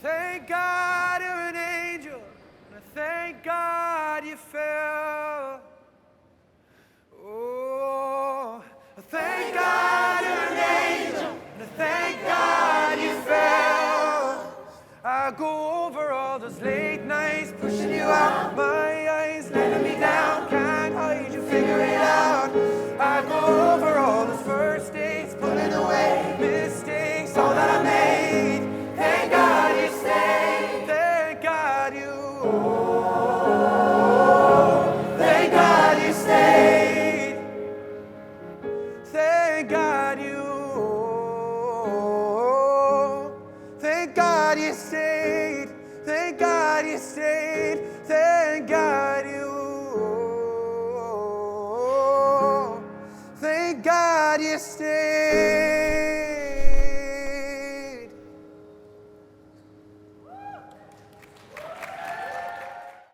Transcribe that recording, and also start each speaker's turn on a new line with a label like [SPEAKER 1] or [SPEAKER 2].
[SPEAKER 1] Thank God you're an angel, and I thank God you fell. Oh, thank God you're an angel, and I thank God you fell. I go over all those late nights, pushing you out my eyes, letting me down, can't hide you, figure it out. I go over all those first dates, putting away mistakes, all that I made. Thank God you stayed, thank God you, oh, thank God you stayed, thank God you, oh, thank God you stayed, thank God you stayed, thank God you, oh, thank God you stayed.